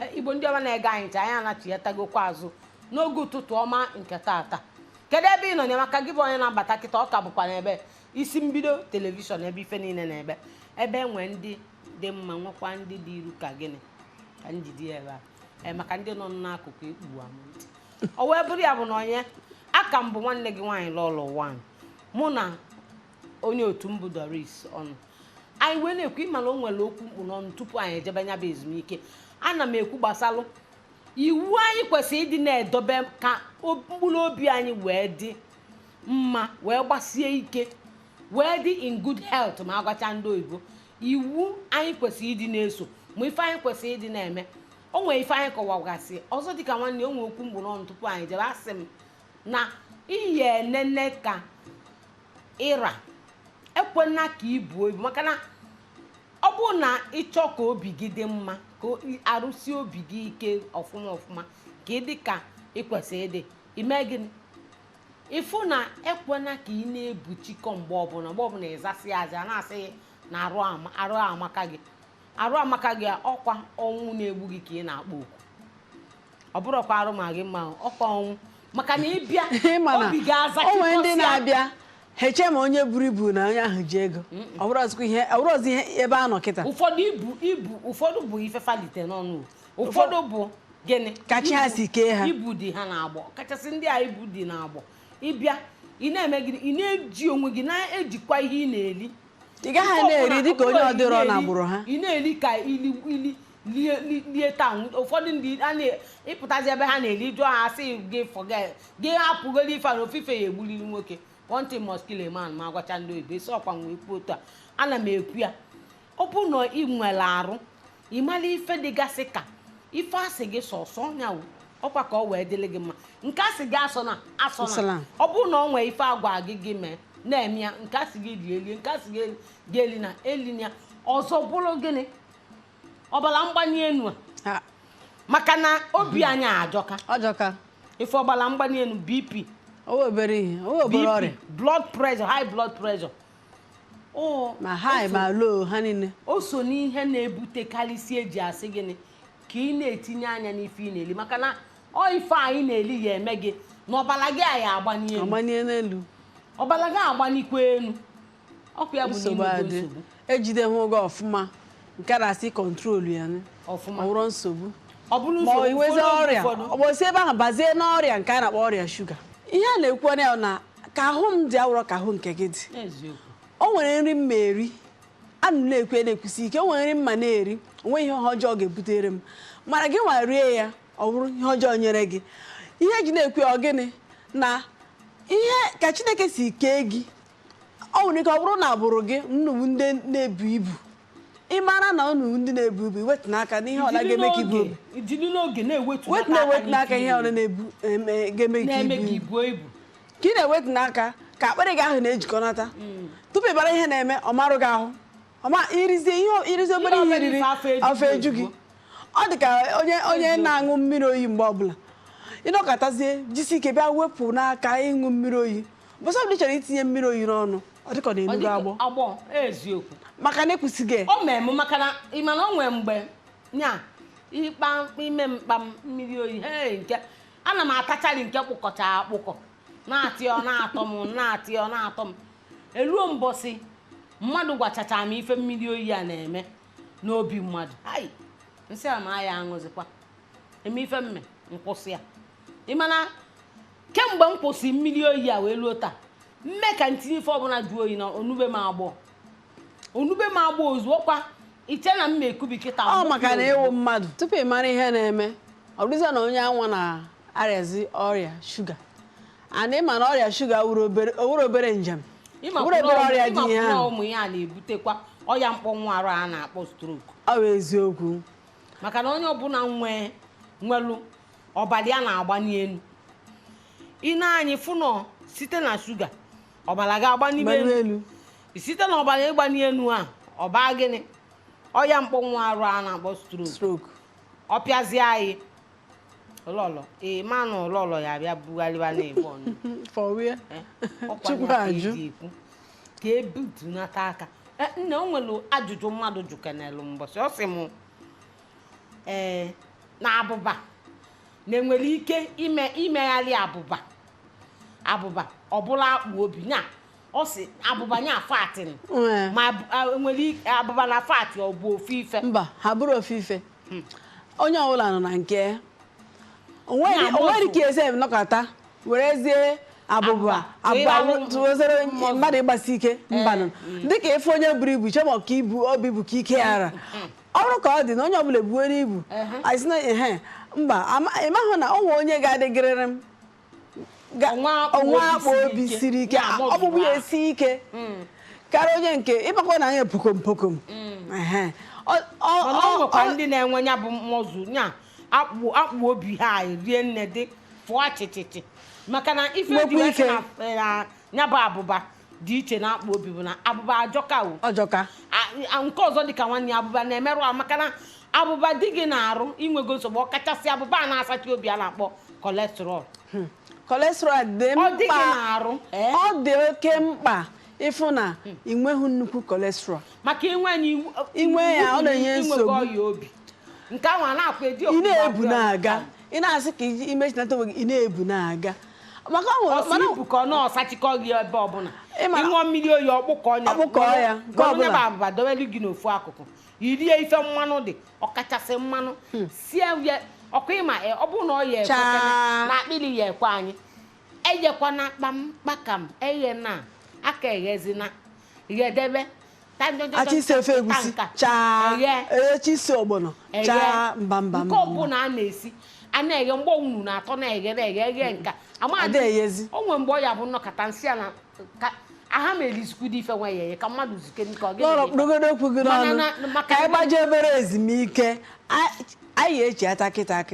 Igbo ndị ọma na-ege anyị ntị anyị anachietagokwa azụ n'oge ụtụtụ ọma nke taata. Kedu ebe ị nọ maka gị bụ onye na-abata kịta ọka bụkwa n'ebe isi mbido telivishọn ebe ife niile na-ebe enwe ndị dị mma nwekwa ndị dị iru ka gịnị ka njide ebe a maka ndị nọ n'akụkụ ikpu amụntị o wee bụrụ ya bụ na onye aka mbụ nwanne gị nwaanyị Lolo One mụ na onye otu mbụ Doris ọnụ anyị wee na-ekwu ịmana o nwere okwu mkpu n'ọnụ tupu anyị ejebe nya bụ ezumike. Ana m ekwu gbasalụ iwu anyị kwesịrị ịdị na-edobe ka mkpụrụ obi anyị wee dị mma wee gbasie ike wee dị in good health ma agwacha ndị oyibo. Iwu anyị kwesịrị ịdị na-eso ma ife anyị kwesịrị ịdị na-eme. O nwere ife anyị kọwagasị ọzọ dịka nwanne o nwere okwu mkpu n'ọnụ tupu anyị jebe asị m na ihe enene ka ịra ekwena ka ibu ibu maka na ọ bụrụ na ịchọ ka obi gị dị mma ka arụsi obi gị ike ọfụma ka ị dị ka ị kwesịrị ịdị ime gịnị ịfụ na ekwena ka ị na-ebuchikọ mgbe ọbụla ịzasị aja na-asị na arụ amaka gị ọkwa ọnwụ na-egbu gị ka ị na-akpọ oku ọ bụrụkwa arụ ma gị mma ọkwa ọnwụ maka na ịbịa obi gị onwe ndị na-abịa heche ma onye buru ibu na onye ahụ ji ego ọ bụrụ ọzọ ihe ebe a nọ kịta. Ụfọdụ bụ ife falite n'ọnụ ụfọdụ bụ gịnị kachi ha si kee ha ibu dị ha na-agbọ kachasị ndị a ibu dị na-agbọ ịbịa ị na-eme gịnị ị na-eji onwe gị na-ejikwa ihe ị na-eli ị gaghị na-eri dịka onye ọdịrọ na agbụrụ ha ị na-eli ka ili lie taa. Ụfọdụ ndị a na-ịpụtazi ebe ha na-eli jụọ ha sị gị hapụgoro ife na ofufe ya egbuliri nwoke one thing must kill a man ma agwacha ndị oyibo esi ọkwa nwee kwuo otu a ana m ekwu ya ọ bụ na ị nwere arụ ị mara ife dịgasị ka ife asị gị sọsọ nyawo ọkwa ka ọ wee dịrị gị mma nke asị gị asọ na ọ bụ na ọ nwee ife agwa gị mee na-eme ya nke asị gị rie nke asị gị eli na ya ọzọ bụrụ gịnị ọbara mgbali elu a maka na obi anyị ajọka ife ọbara mgbali elu BP ọrịa blood pressure high blood pressure ma high ma low ha niile o so n'ihe na-ebute karịsịa eji asị gịnị ka ị na-etinye anya n'ife ị na-eli maka na ọ ife anyị na-eli ya eme gị na ọbara gị anyị agbanye n'elu ọbara gị agbanikwa elu ọkụ ya bụ nsogbu ejide hụ gị ọfụma nke na-asị kọntrol ya ọfụma ọ bụrụ nsogbu ma iwezi ọrịa ọ bụ si ebe ahụ bazie n'ọrịa nke a na-akpọ ọrịa shuga. Ihe a na-ekwu ya na ka ahụ m dị awụrọ ka ahụ nke gị dị o nwere nri m ma eri ana m na-ekwusi ike o nwere nri m ma na-eri onwe ihe ọjọọ ga-ebutere m mana gị nwa rie ya ọ bụrụ ihe ọjọọ nyere gị. Ihe ji na-ekwu ya gịnị na ihe ka Chineke si kee gị ọ nwere ike ọ bụrụ na agbụrụ gị nnụnụ ndị na-ebu ibu ị mara na nnụnụ ndị na-ebu ibu iwetu n'aka n'ihe ọ na-ga-eme ka ibu wetu n'aka ihe ọ ga-eme ka ibu ka ị na-ewetu n'aka ka akpịrị gị ahụ na-ejikọnata tupu ị bara ihe na-eme ọ marụ gị ahụ irizie obere ihe iriri afọ eju gị. Ọ dị ka onye na-aṅụ mmiri oyi mgbe ọbụla ịnọkọtazie jisi ike bịa wepụ n'aka ịṅụ mmiri oyi bụsọ dị chọrọ itinye mmiri oyi n'ọnụ ọ dịka ọ na-enugo agbọ eziokwu maka na ekwusighị o mee maka na ịmana o nwee mgbe nya ime mkpa mmiri oyi nke ana m atachari nke kpụkọcha akpụkọ na-atọ m eluo mbọsị mmadụ gwachacha m ife mmiri oyi a na-eme n'obi mmadụ nsị a ma ya aṅụzikwa eme ife mme nkwụsị ya ịmana kemgbe m kwụsị mmiri oyi a wee luo taa mme ka ntinye ife ọbụla jụọ oyi na onube m agbọ ozugbo iche na m ekubi kịta ọ maka na ịwụ mmadụ tupu ị mara ihe na-eme ọ bụrụzie na onye anwa na-arịazi ọrịa shuga ana ịma na ọrịa shuga owere obere njem obere ọrịa dị ihe ahụ ụmụ ya na-ebutekwa ọya mkpọnwụ arụ a na-akpọ stroke. Ọ bụ eziokwu maka na onye ọbụla nwelu ọbara ya na-agbani elu ị na-anyị fụnọ site na shuga ọbara ga-agbani elu site na ọbara ịgbani elu a ọba gịnị ọya mkpọnwụ arụ a na-akpọ stroke ọ pịazie anyị Lolo manụ Lolo ya bịa bugharịwa na-egbu ọnụ ka ebutunata aka nne o nwere ajụjụ mmadụ jụ kenelu mbọsị ọ sị m na abụba na-enwere ike imegharị abụba ọbụla akpụ obi nya ọ sị abụba nya fatịn ma nwere abụba na fatị ọ bụ ofu ife mba ha bụrụ ofu ife onye ọbụla nọ na nke onwere ike ese nọkọta werezie abụba tụzere mmadụ ịgbasi ike mbanụ dịka ife onye buru ibu chọma ka ibu obi bụ ka ike yara ọrụ ka ọ dị na onye ọbụla ebuwere ibu asị na mba ịmahụ na onwe onye ga-adịgịrịrị m ọnwa akpa obi siri ike ọkpụkpụ ya esi ike karịa onye nke ịbakwa na anya pokom ọnwekwa ndị na-enwe ya bụ mmụzụ nya akpụ obi ha rie nne dị fụọ achịchịchị maka na ife dị na ya bụ abụba dị iche na akpụ obi bụ na abụba ọjọka nke ọzọ dịka nwanne ya abụba na-emerụ ahụ maka na abụba dị gị na-arụ inwego nsogbu ọkachasị abụba a na-asacha obi a na-akpọ kolesterọl dị mkpa ọ dị oke mkpa ịfụ na ị nweghị nnukwu kolesterọl maka inwe ya ọ na-enye nsogbu ọya obi nke ahụ a na-akpa edi ị na-ebu na-aga ị na-asị ka imechinata onwe gị ị na-ebu na-aga maka ibu ka ọ na-ọsachikọ gị ebe ọbụla ịṅụọ mmiri oyi ọkpụkọ ya onye bụ abụba dowelu gị n'ofu akụkụ irie ife mmanụ dị ọkachasị mmanụ sie ya ọkụ ịma ọ bụrụ na ọ ya ekwe na akpịrị ya ekwe anyị eyekwana kpakam eghe na aka eghezina ghedebe achịsi ofe egusi echisi ọgbọnọ chaa mbamba nke ọbụla a na-esi a na-eghe mgbe unu na-atọ na-eghe nka amadị o nwere mgbe ọ ya bụ nnọkọta nsị a na aha ma elizikwudo ife nwe ya ka mmadụ zike nke ọ gịnị okwu gị n'ọnụ ka anyị gbaje obere ezumike anyị eji ata kịta